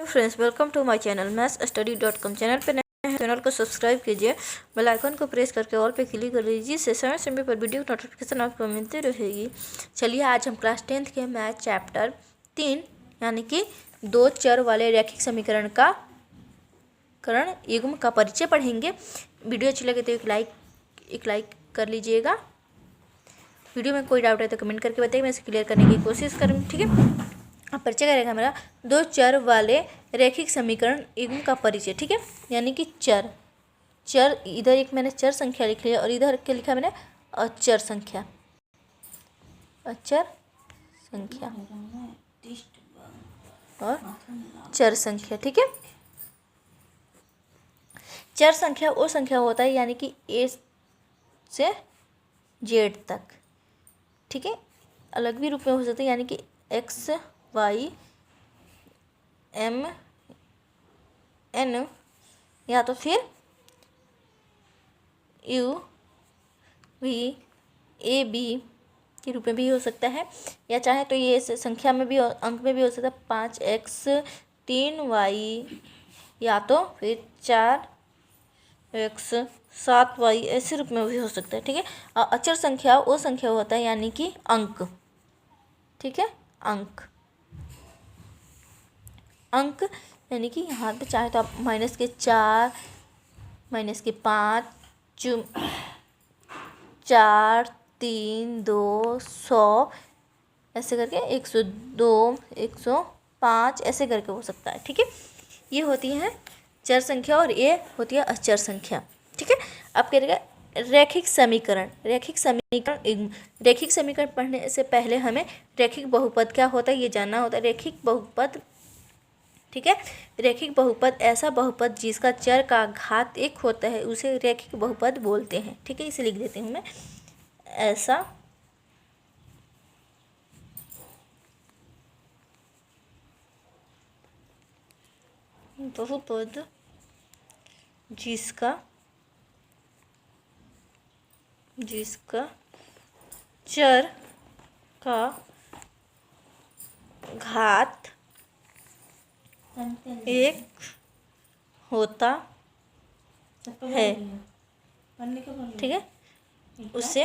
Friends, welcome to my channel mathsstudy.com। Channel पे नए हैं, चैनल को सब्सक्राइब कीजिए, बेल आइकन को प्रेस करके ऑल पे क्लिक कर लीजिए, जिससे समय समय पर वीडियो की नोटिफिकेशन आपको मिलती रहेगी। चलिए आज हम क्लास 10th के मैथ चैप्टर 3 यानी कि दो चर वाले रैखिक समीकरण का युग्म का परिचय पढ़ेंगे। वीडियो अच्छी लगे तो एक लाइक कर लीजिएगा। वीडियो में कोई डाउट है तो कमेंट करके बताइए, मैं इसे क्लियर करने की कोशिश करूँगी। ठीक है, अब परिचय करेगा मेरा दो चर वाले रैखिक समीकरण युग्म का परिचय। ठीक है, यानी कि चर इधर एक मैंने चर संख्या लिख लिया और इधर क्या लिखा मैंने अचर संख्या और चर संख्या। ठीक है, चर संख्या वो संख्या होता है यानी कि ए से जेड तक। ठीक है, अलग भी रूप में हो सकते हैं, यानी कि एक्स वाई एम एन या तो फिर यू वी ए बी के रूप में भी हो सकता है, या चाहे तो ये संख्या में भी अंक में भी हो सकता है 5x 3y या तो फिर 4x 7y ऐसे रूप में भी हो सकता है। ठीक है, अचर संख्या वो संख्या होता है यानी कि अंक। ठीक है, अंक यानी कि यहाँ पे चाहे तो आप -4 -5 4 3 2 100 ऐसे करके 102 105 ऐसे करके हो सकता है। ठीक है, ये होती है चर संख्या और ये होती है अचर संख्या। ठीक है, अब करेगा रैखिक समीकरण पढ़ने से पहले हमें रैखिक बहुपद क्या होता है ये जानना होता है। रैखिक बहुपद, ठीक है, रैखिक बहुपद ऐसा बहुपद जिसका चर का घात 1 होता है उसे रैखिक बहुपद बोलते हैं। ठीक है, इसे लिख देती हूँ मैं, ऐसा बहुपद जिसका चर का घात 1 होता है। ठीक है, उसे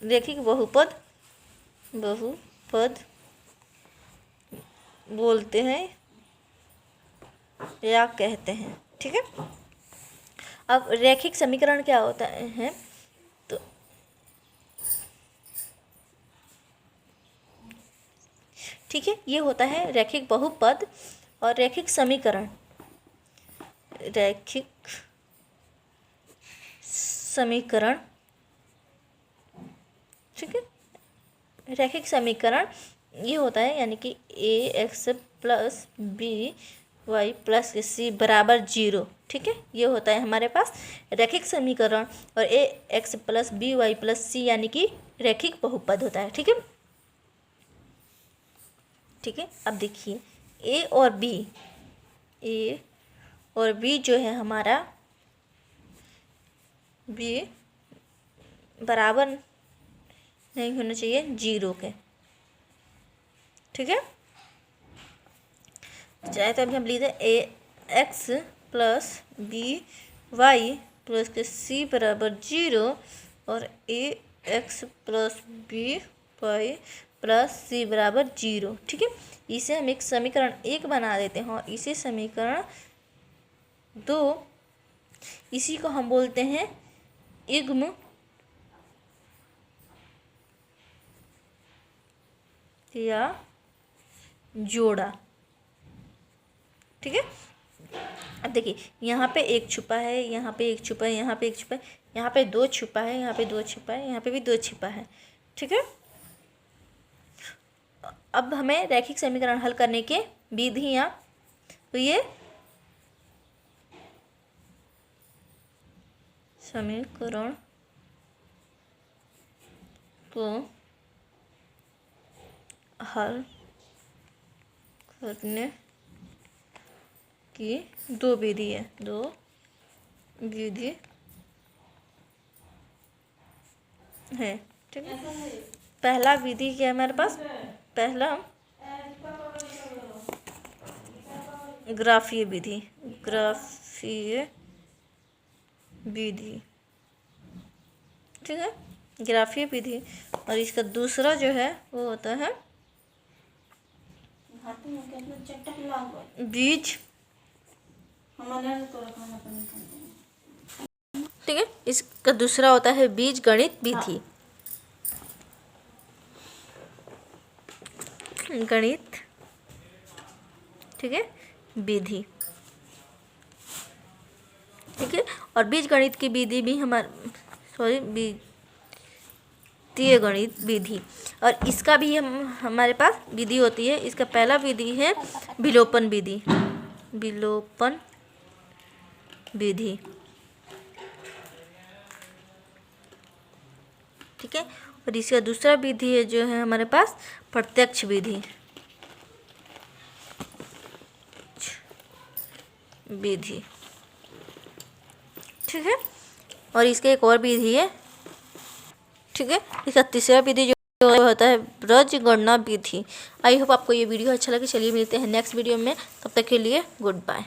रैखिक बहुपद बोलते हैं या कहते हैं। ठीक है, अब रैखिक समीकरण क्या होता है तो ठीक है, ये होता है रैखिक बहुपद और रैखिक समीकरण। ठीक है, रैखिक समीकरण ये होता है यानी कि ax + by + c = 0। ठीक है, ये होता है हमारे पास रैखिक समीकरण और ax + by + c यानी कि रैखिक बहुपद होता है। ठीक है, अब देखिए a और b जो है हमारा b बराबर नहीं होना चाहिए 0 के। ठीक है, चाहे तो अभी हम लिखते हैं ax + by + c = 0 और ax + by + c = 0। ठीक है, इसे हम एक समीकरण 1 बना देते हैं और इसे समीकरण 2, इसी को हम बोलते हैं युग्म या जोड़ा। ठीक है, अब देखिए यहाँ पे 1 छुपा है, यहाँ पे 1 छुपा है, यहाँ पे 1 छुपा है, यहाँ पे 2 छुपा है, यहाँ पे 2 छुपा है, यहाँ पे भी 2 छुपा है। ठीक है, अब हमें रैखिक समीकरण हल करने के विधियाँ, तो ये समीकरण को हल करने की 2 विधि है। है। ठीक है, पहला विधि क्या है हमारे पास? पहला ग्राफीय विधि, ग्राफीय विधि। ठीक है, ग्राफीय विधि। और इसका दूसरा जो है वो होता है बीज। ठीक है, इसका दूसरा होता है बीज गणित विधि। गणित, ठीक है, विधि। ठीक है, और बीज गणित की विधि भी वित्तीय गणित विधि। और इसका भी हमारे पास विधि होती है। इसका पहला विधि है विलोपन विधि, विलोपन विधि। ठीक है, और इसका दूसरा विधि है जो है हमारे पास प्रत्यक्ष विधि, विधि। ठीक है, और इसका एक और विधि है। ठीक है, इसका तीसरा विधि जो होता है ब्रज गणना विधि। आई होप आपको ये वीडियो अच्छा लगे। चलिए मिलते हैं नेक्स्ट वीडियो में, तब तक के लिए गुड बाय।